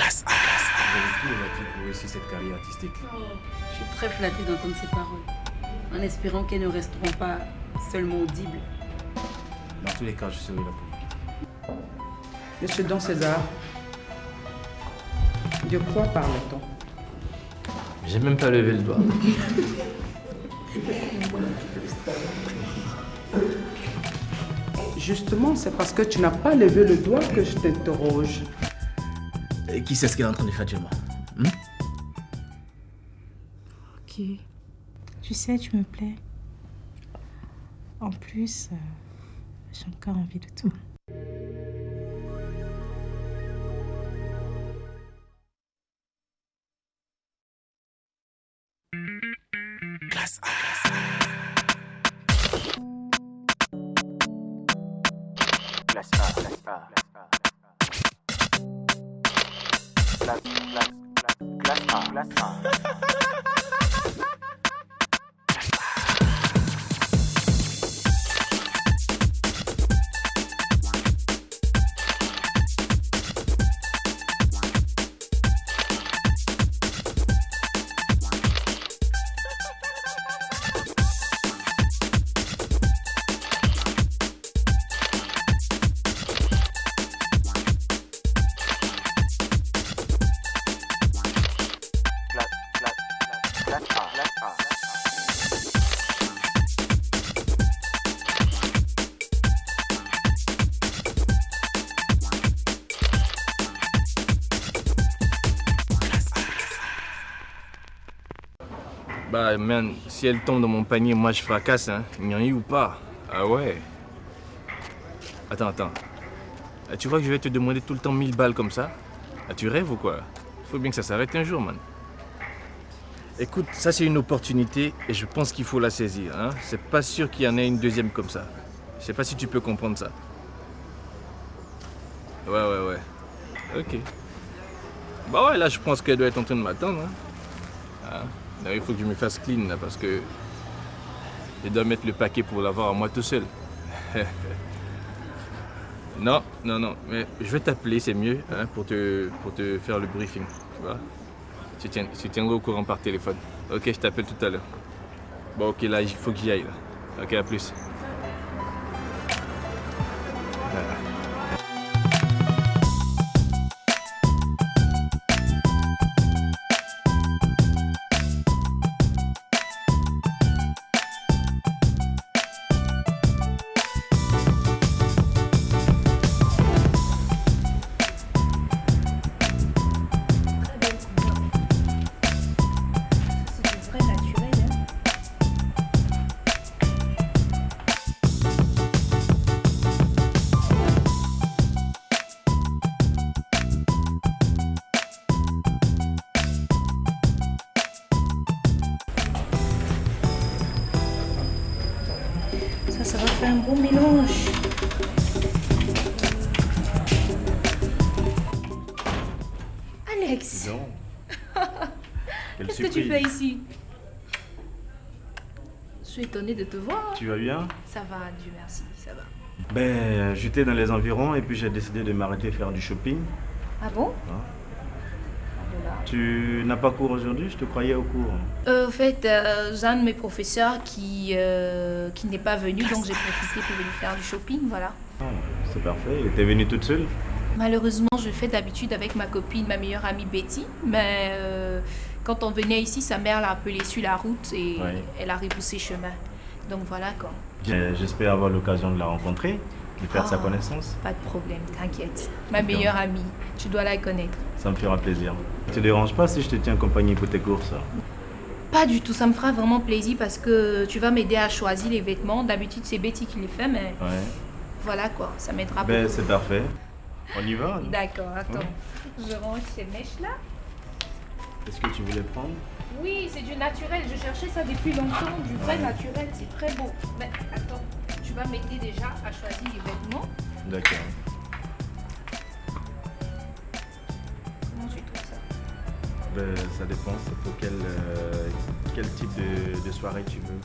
Vous avez tout Mathilde pour réussir cette carrière artistique. Oh, je suis très flattée d'entendre ces paroles, en espérant qu'elles ne resteront pas seulement audibles. Dans tous les cas, je serai là pour vous. Monsieur Don César, de quoi parle-t-on? J'ai même pas levé le doigt. Justement, c'est parce que tu n'as pas levé le doigt que je t'interroge. Et qui sait ce qu'elle est en train de faire actuellement? Ok. Tu sais, tu me plais. En plus, j'ai encore envie de toi. Classe A. Classe A, classe A. Classe A. Bah man, si elle tombe dans mon panier, moi je fracasse, hein. N'y ou pas? Ah ouais. Attends. Ah, tu vois que je vais te demander tout le temps 1000 balles comme ça? Ah, tu rêves ou quoi? Faut bien que ça s'arrête un jour, man. Écoute, ça c'est une opportunité et je pense qu'il faut la saisir, hein. C'est pas sûr qu'il y en ait une deuxième comme ça. Je sais pas si tu peux comprendre ça. Ouais. Ok. Bah ouais, là je pense qu'elle doit être en train de m'attendre, hein. Ah. Il faut que je me fasse clean là parce que je dois mettre le paquet pour l'avoir à moi tout seul. Non, mais je vais t'appeler, c'est mieux, hein, pour te faire le briefing, tu vois. Tu tiendras au courant par téléphone. Ok, je t'appelle tout à l'heure. Bon, ok, là, il faut que j'y aille, là. Ok, à plus. Ça va faire un bon mélange. Alex, Quelle qu'est-ce que tu fais ici? Je suis étonnée de te voir. Tu vas bien? Ça va, Dieu merci, ça va. Ben, j'étais dans les environs et puis j'ai décidé de m'arrêter faire du shopping. Ah bon? Hein? Tu n'as pas cours aujourd'hui? Je te croyais au cours. En fait, j'ai un de mes professeurs qui n'est pas venu, donc j'ai profité pour venir faire du shopping, voilà. Ah, c'est parfait. Et t'es venue toute seule? Malheureusement, je fais d'habitude avec ma copine, ma meilleure amie Betty, mais quand on venait ici, sa mère l'a appelée sur la route et elle a rebroussé chemin. Donc voilà quoi. J'espère avoir l'occasion de la rencontrer, de faire sa connaissance. Pas de problème, t'inquiète. Ma meilleure amie, tu dois la connaître. Ça me fera plaisir. Ça te dérange pas si je te tiens compagnie pour tes courses? Pas du tout, ça me fera vraiment plaisir parce que tu vas m'aider à choisir les vêtements. D'habitude, c'est Betty qui les fait, mais voilà quoi, ça m'aidera beaucoup. Ben, c'est parfait. On y va? D'accord, attends. Je range ces mèches là. Qu'est-ce que tu voulais prendre? Oui, c'est du naturel. Je cherchais ça depuis longtemps, du vrai naturel. C'est très beau. Mais attends, tu vas m'aider déjà à choisir les vêtements. D'accord. Comment tu trouves ça? Ben, ça dépend. C'est pour quel type de soirée tu veux?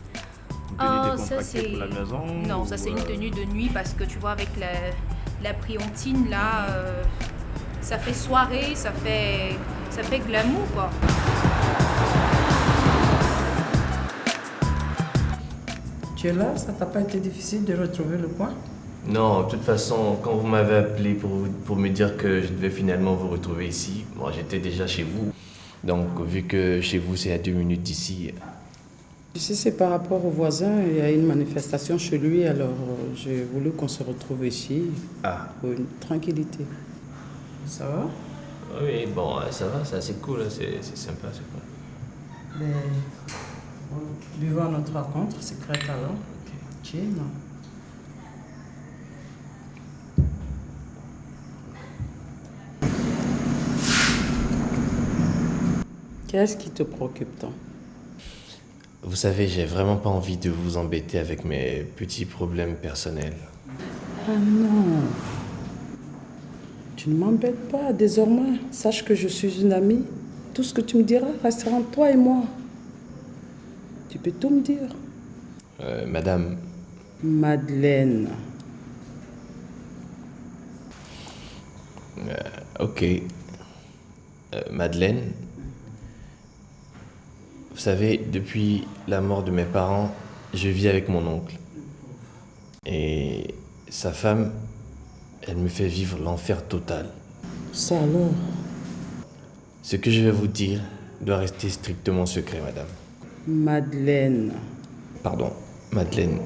Une tenue décontractée pour la maison? Non, ça c'est une tenue de nuit parce que tu vois avec la briontine là, ça fait soirée, ça fait glamour, quoi. Tu es là, ça t'a pas été difficile de retrouver le coin? Non, de toute façon, quand vous m'avez appelé pour me dire que je devais finalement vous retrouver ici, moi j'étais déjà chez vous. Donc, vu que chez vous c'est à 2 minutes d'ici. Tu sais, c'est par rapport au voisin, il y a une manifestation chez lui, alors j'ai voulu qu'on se retrouve ici pour une tranquillité. Ça va? Oui, bon, ça va, c'est assez cool, c'est sympa, c'est cool. Mais, buvons notre rencontre secrète alors. Tiens. Qu'est-ce qui te préoccupe tant? Vous savez, j'ai vraiment pas envie de vous embêter avec mes petits problèmes personnels. Ah non. Tu ne m'embêtes pas désormais. Sache que je suis une amie. Tout ce que tu me diras restera entre toi et moi. Tu peux tout me dire. Madame. Madeleine. Ok. Madeleine. Vous savez, depuis la mort de mes parents, je vis avec mon oncle. Et sa femme, elle me fait vivre l'enfer total. Ça alors? Ce que je vais vous dire doit rester strictement secret, madame. Madeleine. Pardon, Madeleine.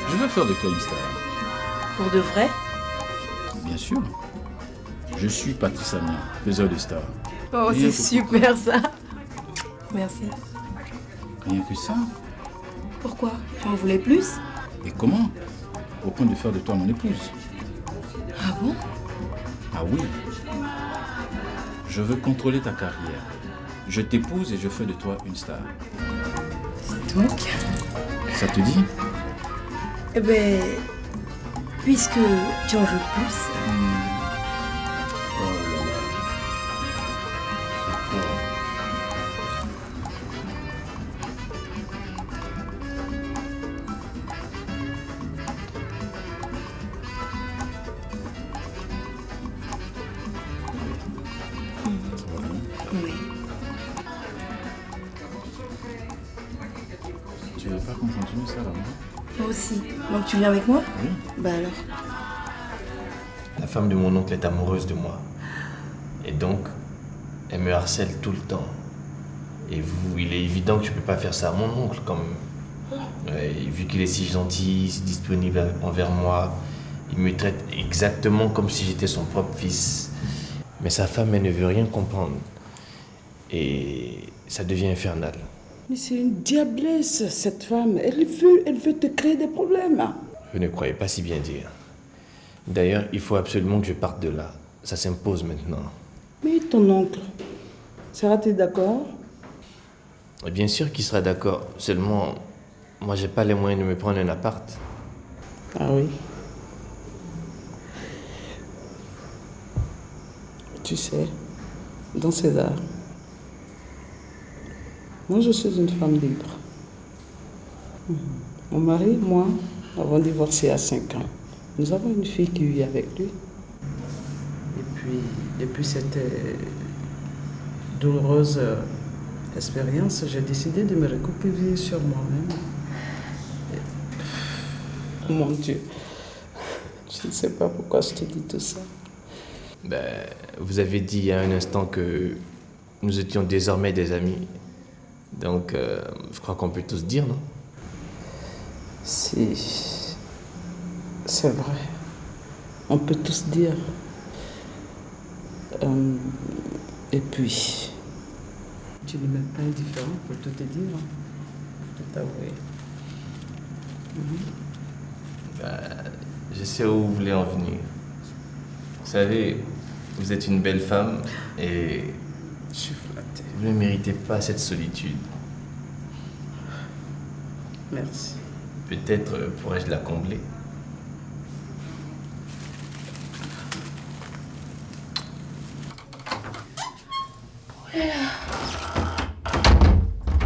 Je veux faire de toi une star. Pour de vrai? Bien sûr. Je suis Patrice Amiens, faiseur de stars. Oh, Rien c'est que- super ça. Merci. Rien que ça. Pourquoi? Tu en voulais plus? Et comment? Au point de faire de toi mon épouse. Ah bon? Ah oui. Je veux contrôler ta carrière. Je t'épouse et je fais de toi une star. Donc? Ça te dit? Eh ben, puisque tu en veux plus, Oh là là. C'est fort. Ça va bien? oui. Tu veux pas qu'on continue ça là, non? Moi aussi. Donc tu viens avec moi? Oui. Bah alors. La femme de mon oncle est amoureuse de moi. Et donc, elle me harcèle tout le temps. Et vous, il est évident que je peux pas faire ça à mon oncle, comme... Ouais, vu qu'il est si gentil, si disponible envers moi, il me traite exactement comme si j'étais son propre fils. Mais sa femme, elle ne veut rien comprendre. Et ça devient infernal. Mais c'est une diablesse, cette femme. Elle veut te créer des problèmes. Je ne croyais pas si bien dire. D'ailleurs, il faut absolument que je parte de là. Ça s'impose maintenant. Mais ton oncle, sera-t-il d'accord? Et bien sûr qu'il sera d'accord. Seulement, moi, j'ai pas les moyens de me prendre un appart. Ah oui. Tu sais, dans ces arts, moi je suis une femme libre. Mon mari, moi, avons divorcé à 5 ans. Nous avons une fille qui vit avec lui. Et puis, depuis cette douloureuse expérience, j'ai décidé de me recouper sur moi-même. Mon Dieu, je ne sais pas pourquoi je te dis tout ça. Ben, vous avez dit il y a un instant que nous étions désormais des amis. Donc, je crois qu'on peut tous dire, non? Si, c'est vrai. On peut tous dire. Et puis, tu ne m'es pas indifférent pour tout te dire, pour tout avouer. Ben, Je sais où vous voulez en venir. Vous savez, vous êtes une belle femme et Je suis flattée. vous ne méritez pas cette solitude. Merci. Peut-être pourrais-je la combler.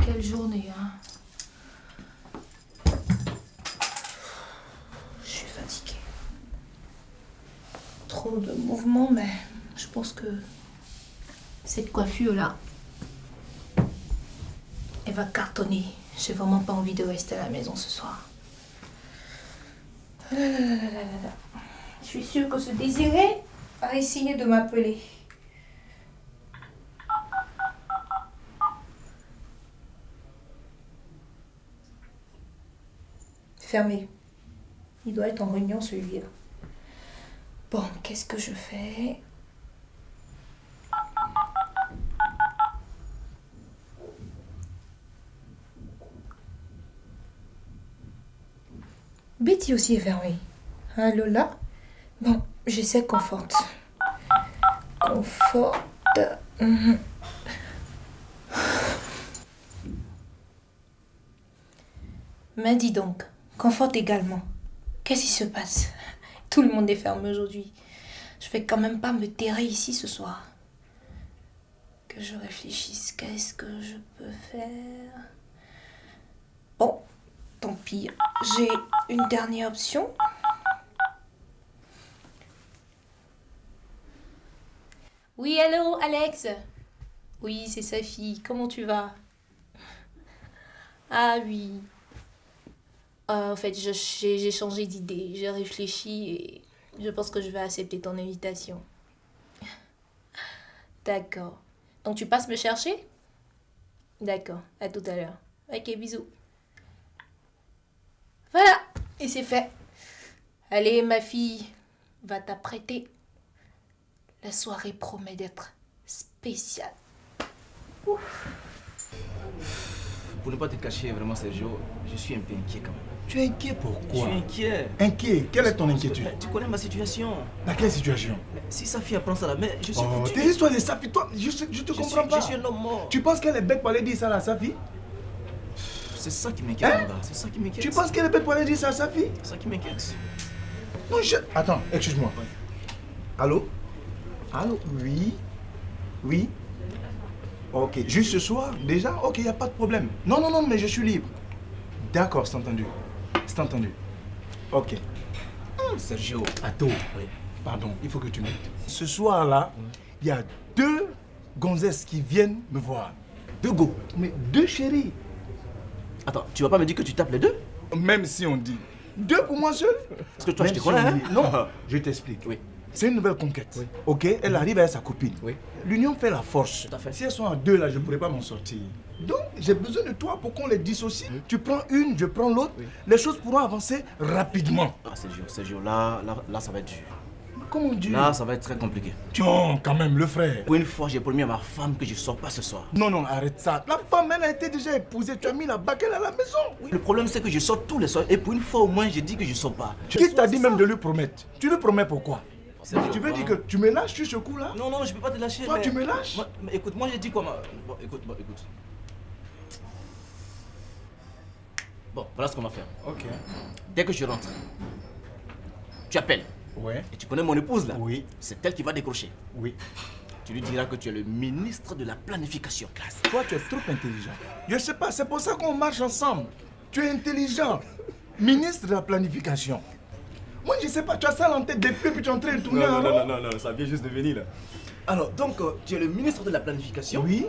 Quelle journée, hein. Je suis fatiguée. Trop de mouvements, mais je pense que cette coiffure-là, elle va cartonner. J'ai vraiment pas envie de rester à la maison ce soir. Ah là là là là là là. Je suis sûre que ce Désiré va essayer de m'appeler. Fermé. Il doit être en réunion celui-là. Bon, qu'est-ce que je fais? Betty aussi est fermée. Hein, Lola? Bon, j'essaie Confort. Confort. Mais dis donc, Confort également. Qu'est-ce qui se passe? Tout le monde est fermé aujourd'hui. Je vais quand même pas me terrer ici ce soir. Que je réfléchisse. Qu'est-ce que je peux faire? Bon, tant pis. J'ai une dernière option. Oui, allô, Alex? Oui, c'est sa fille. Comment tu vas? Ah oui. En fait, j'ai changé d'idée. J'ai réfléchi et je pense que je vais accepter ton invitation. D'accord. Donc tu passes me chercher? D'accord. À tout à l'heure. Ok, bisous. Voilà. Et c'est fait. Allez, ma fille, va t'apprêter. La soirée promet d'être spéciale. Ouf. Pour ne pas te cacher, vraiment, Sergio, je suis un peu inquiet quand même. Tu es inquiet pourquoi? Je suis inquiet. Inquiet? Quelle est ton inquiétude? Tu connais ma situation. Dans quelle situation? Si sa fille apprend ça là, mais je suis Oh, foutu. tes histoires de Safi, toi, je te comprends pas. Je suis un homme mort. Tu penses qu'elle est bête pour aller dire ça à Safi? C'est ça qui m'inquiète, Hein? mon gars. C'est ça qui m'inquiète. Tu penses qu'elle est bête pour aller dire ça à Safi? C'est ça qui m'inquiète. Non, Attends, excuse-moi. Allô? Allô? Oui? Oui? Ok, juste ce soir, déjà? Ok, il n'y a pas de problème. Non, non, non, mais je suis libre. D'accord, c'est entendu. C'est entendu. Ok. Sergio. Attends, Oui. pardon, il faut que tu m'aides. Ce soir-là, il y a 2 gonzesses qui viennent me voir. 2 go. Mais 2 chéris. Attends, tu vas pas me dire que tu tapes les 2? Même si on dit 2 pour moi seul. Parce que toi, Même je te si connais, on hein? dit- Non, je t'explique. Oui. C'est une nouvelle conquête. Oui. Ok, elle arrive avec sa copine. Oui. L'union fait la force. Tout à fait. Si elles sont à 2 là, je ne pourrais pas m'en sortir. Donc, j'ai besoin de toi pour qu'on les dissocie. Oui. Tu prends une, je prends l'autre. Oui. Les choses pourront avancer rapidement. Ah, Sergio, là, ça va être dur. Comment dire? Là, ça va être très compliqué. Non, quand même, le frère. Pour une fois, j'ai promis à ma femme que je sors pas ce soir. Non, non, arrête ça. La femme, elle a été déjà épousée. Tu as mis la baguette à la maison. Oui. Le problème, c'est que je sors tous les soirs. Et pour une fois, au moins, j'ai dit que je sors pas. Qui t'a dit même de lui promettre? Tu lui promets pourquoi? Sergio, tu veux vraiment. dire que tu me lâches sur ce coup-là? Non, non, je peux pas te lâcher. Toi, mais... tu me lâches? Mais écoute, moi, j'ai dit quoi Bon, écoute. Bon, voilà ce qu'on va faire. Ok. Dès que je rentre, tu appelles. Ouais. Et tu connais mon épouse là? Oui. C'est elle qui va décrocher. Oui. Tu lui diras que tu es le ministre de la planification. Toi, tu es trop intelligent. Je sais pas, c'est pour ça qu'on marche ensemble. Tu es intelligent. Ministre de la planification. Moi, je sais pas, tu as ça en tête depuis, puis tu es en train de tourner en rond. non, ça vient juste de venir là. Alors, donc, tu es le ministre de la planification. Oui.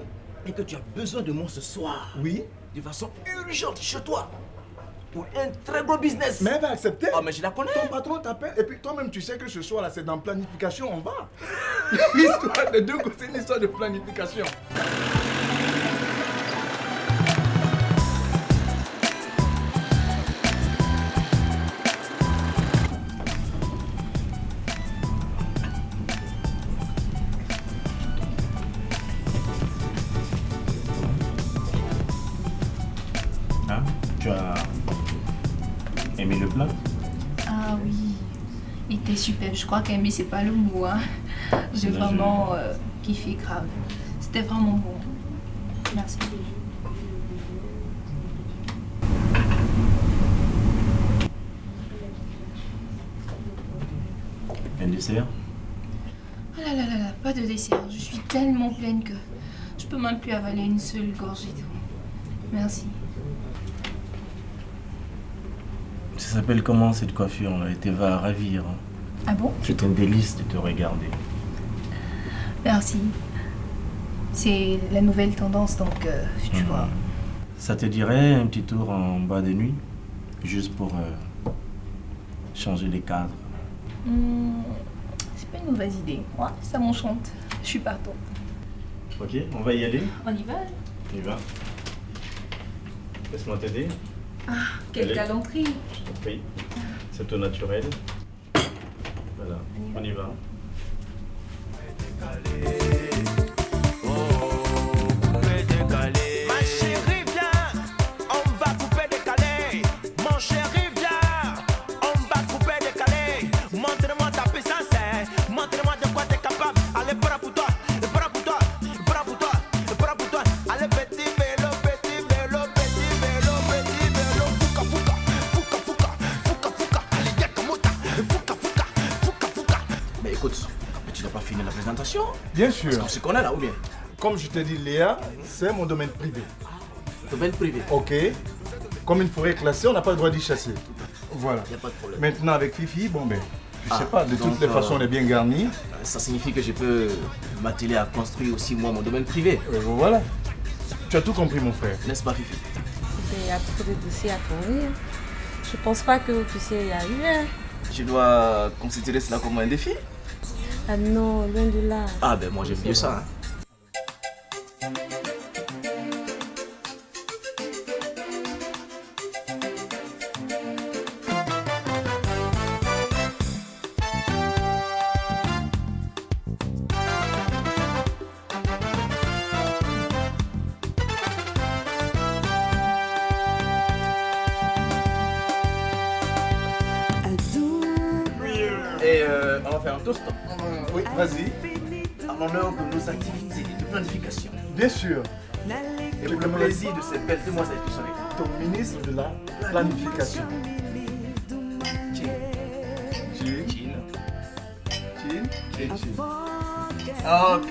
Et que tu as besoin de moi ce soir. Oui. De façon urgente chez toi. Pour un très gros business. Mais elle va accepter. Oh, mais je la connais. Ton patron t'appelle et puis toi-même tu sais que ce soir là c'est dans planification, on va. L'histoire de 2 c'est une histoire de planification. Ah, tu as aimé le plat? Ah oui, Il était super. Je crois qu'aimer, c'est pas le mot. Hein. J'ai vraiment kiffé grave. C'était vraiment bon. Merci. Un dessert? Oh là là là là, pas de dessert. Je suis tellement pleine que je peux même plus avaler une seule gorgée d'eau. Merci. Ça s'appelle comment cette coiffure? Elle te va ravir. Ah bon? C'est un délice de te regarder. Merci. C'est la nouvelle tendance, donc tu vois. Ça te dirait un petit tour en bas de nuit? Juste pour changer les cadres. C'est pas une mauvaise idée. Ouais, ça m'enchante. Je suis partante. Ok, on va y aller? On y va? On y va. Laisse-moi t'aider. Ah, quelle galanterie! Je t'en prie. C'est au naturel. Voilà, on y va. Ma chérie, viens, on va couper décalé. Mon chéri, viens, on va couper décalé. Montre-moi ta puissance, montre-moi de quoi t'es capable. Allez, bras pour toi, bras pour toi, bras pour toi, bras pour toi. Allez, petit vélo, petit vélo, petit vélo, petit vélo. Fuka, fuka, fuka, fuka, fuka, fuka. Allez, yakamota, fuka, fuka, fuka, fuka. Mais écoute, tu n'as pas fini la présentation? Bien sûr. Est-ce qu'on se connaît là ou bien? Comme je te dis, Léa, c'est mon domaine privé. Domaine privé? Ok. Comme une forêt classée, on n'a pas le droit d'y chasser. Voilà. Il n'y a pas de problème. Maintenant, avec Fifi, bon ben, je sais Ah, pas, de donc, toutes les façons, on est bien garni. Ça signifie que je peux m'atteler à construire aussi moi mon domaine privé. Voilà. Tu as tout compris, mon frère. N'est-ce pas, Fifi? Il y a trop de dossiers à fournir. Je pense pas que vous puissiez y arriver. Je dois considérer cela comme un défi? Ah non, loin de là. Ah ben moi j'aime bien ça. Hein. Et on va faire un toast. Oui, vas-y. En l'honneur de nos activités de planification. Bien sûr. Et pour le plaisir de cette belle demoiselle qui sont avec nous. Ton ministre de la planification. Chin. Chin. Chin. Chin. Et Chin. Ok.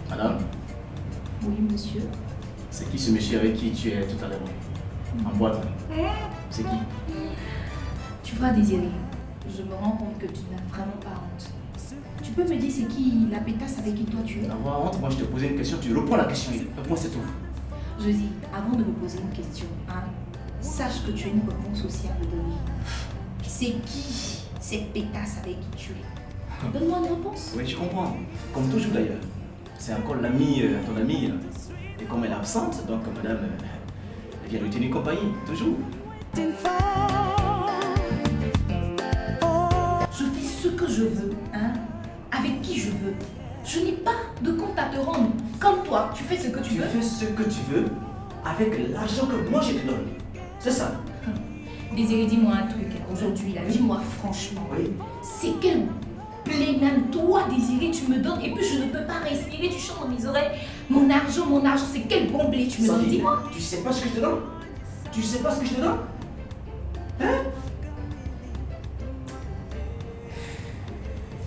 Madame? Oui, monsieur. C'est qui ce monsieur avec qui tu es tout à l'heure? En boîte là? C'est qui? Tu vois, Désiré, je me rends compte que tu n'as vraiment pas honte. Tu peux me dire c'est qui la pétasse avec qui toi tu es? Avoir honte, moi je te posais une question, tu réponds à la question. Réponds, c'est tout. Je dis, avant de me poser une question, hein, sache que tu as une réponse aussi à me donner. C'est qui cette pétasse avec qui tu es? Donne-moi une réponse. Oui, je comprends. Comme toujours d'ailleurs. C'est encore l'ami, ton amie. Et comme elle est absente, donc madame, elle vient lui tenir compagnie, toujours. Je fais ce que je veux, hein, avec qui je veux. Je n'ai pas de compte à te rendre. Comme toi, tu fais ce que tu veux. Tu fais ce que tu veux avec l'argent que moi je te donne. C'est ça. Désiré, dis-moi un truc aujourd'hui là, dis-moi franchement. Oui. C'est quel blé même toi, Désiré, tu me donnes et puis je ne peux pas respirer, tu chantes dans mes oreilles. Mon argent, c'est quel bon blé tu me donnes, dis-moi. Tu sais pas ce que je te donne? Tu sais pas ce que je te donne? Hein?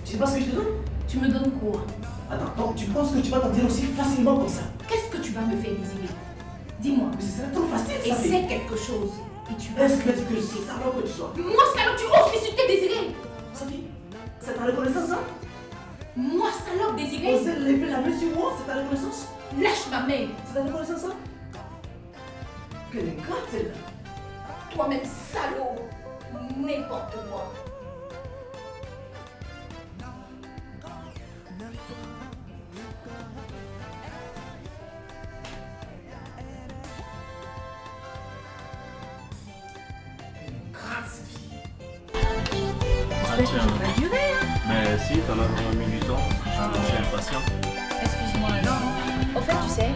Tu sais pas ce que je te donne? Tu me donnes quoi? Attends, tu penses que tu vas t'en dire aussi facilement comme ça? Qu'est-ce que tu vas me faire, Désiré? Dis-moi. Mais c'est trop facile, ça. Essaie quelque chose. Et tu vas Espèce de salope que tu sois. Moi, salope, tu oses m'insulter, Désiré? Sophie, c'est ta reconnaissance, ça? Moi, salope, Désiré? Oser lever la main sur moi, c'est ta reconnaissance? Lâche ma main. C'est ta reconnaissance, ça? Quelle est grave, celle-là? Toi-même, salaud. N'importe quoi. Ah tiens. Mais si, t'en as vraiment mis du temps. Je suis impatient. Excuse-moi, non. Au fait, tu sais,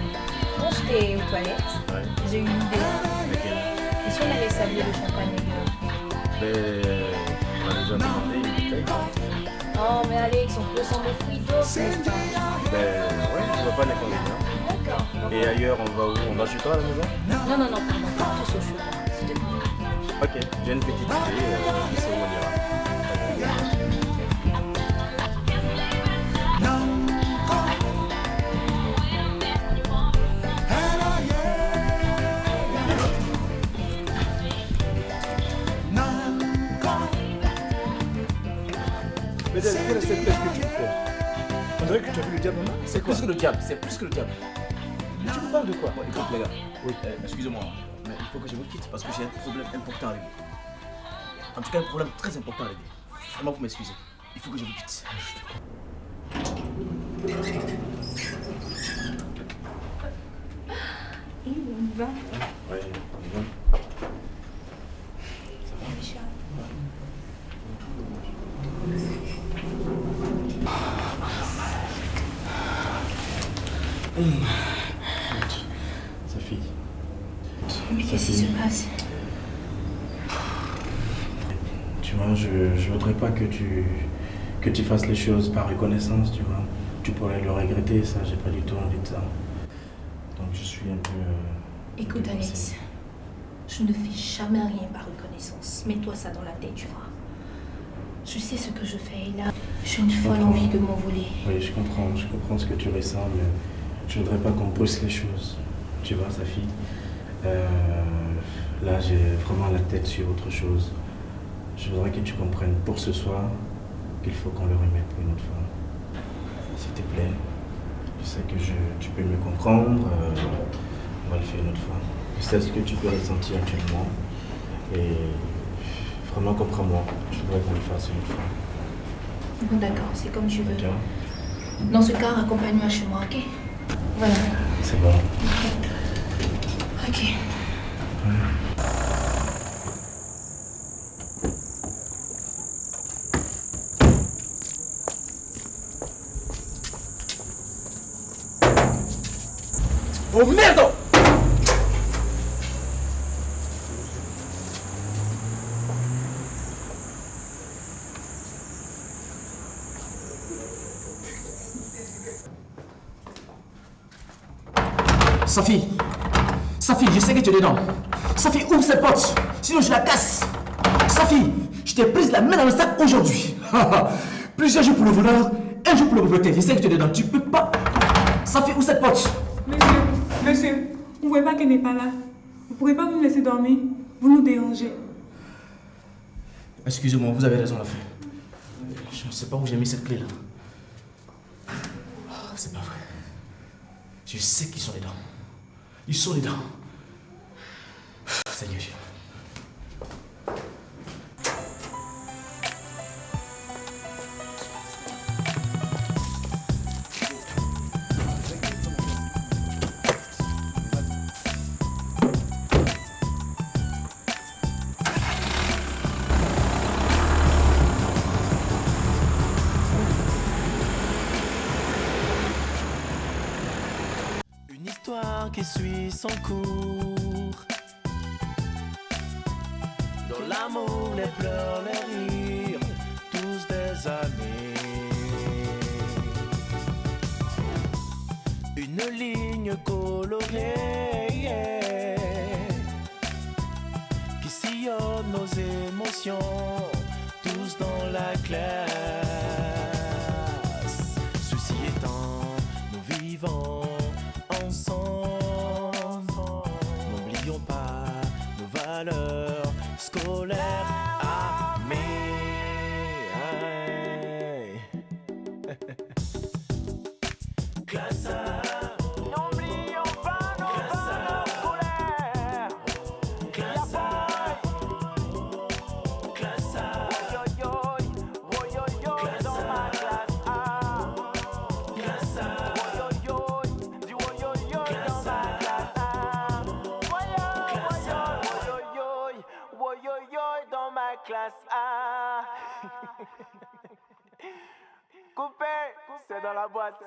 quand j'étais aux toilettes, j'ai eu une idée. Et si on allait saluer le champagne On a déjà demandé une bouteille. Oh, mais Alex, on peut s'en offrir d'autres. Ouais, je vois pas l'inconvénient. D'accord. Et ailleurs, on va où? On va chez toi à la maison? Non, pardon, pas tous au chaud, s'il te plaît. Ok, j'ai une petite idée, je sais où on ira. Mais quelle est cette tête que tu fais? On dirait que tu as vu le diable en main? C'est plus que le diable, c'est plus que le diable. Tu me parles de quoi? Bon, écoute les gars, oui, excusez-moi, mais il faut que je vous quitte parce que j'ai un problème important à régler. En tout cas, un problème très important à régler. Vraiment, vous m'excusez. Il faut que je vous quitte. On va. Ouais, on va. Sophie. Mais qu'est-ce qui se passe? Tu vois, je voudrais pas que tu fasses les choses par reconnaissance, tu vois. Tu pourrais le regretter, ça, j'ai pas du tout envie de ça. Donc je suis un peu... Écoute, Alex, je ne fais jamais rien par reconnaissance. Mets-toi ça dans la tête, tu vois. Je sais ce que je fais et là, j'ai une folle envie de m'envoler. Oui, je comprends ce que tu ressens, mais je voudrais pas qu'on pousse les choses. Tu vois, Sophie, là, j'ai vraiment la tête sur autre chose. Je voudrais que tu comprennes pour ce soir qu'il faut qu'on le remette pour une autre fois. S'il te plaît, je sais que tu peux me comprendre, on va le faire une autre fois. Je sais ce que tu peux ressentir actuellement et vraiment comprends-moi, je voudrais qu'on le fasse une autre fois. Bon d'accord, c'est comme tu veux. Ok. Dans ce cas, accompagne-moi chez moi, ok? Voilà. C'est bon. Ok. Oh merde! Sophie, je sais que tu es dedans. Sophie, ouvre cette porte, sinon je la casse. Sophie, je t'ai prise la main dans le sac aujourd'hui. Plusieurs jours pour le voleur, un jour pour le propriétaire. Je sais que tu es dedans, tu peux pas. Sophie, ouvre cette porte. Monsieur, vous ne voyez pas qu'elle n'est pas là. Vous ne pourrez pas nous laisser dormir. Vous nous dérangez. Excusez-moi, vous avez raison, la fille. Je ne sais pas où j'ai mis cette clé là. C'est pas vrai. Je sais qu'ils sont dedans. Ils sont dedans. Seigneur Jésus. Une histoire qui suit son cours, dans l'amour, les pleurs, les rires, tous des amis. Une ligne colorée qui sillonne nos émotions, tous dans la classe. Ceci étant, nous vivons ensemble. N'oublions pas nos valeurs scolaires. Amis. Classe A. N'oublions pas nos valeurs scolaires. Classe A. Classe A. Classe dans ma classe A. Classe A. Dans ma classe A. Coupé, c'est dans la boîte.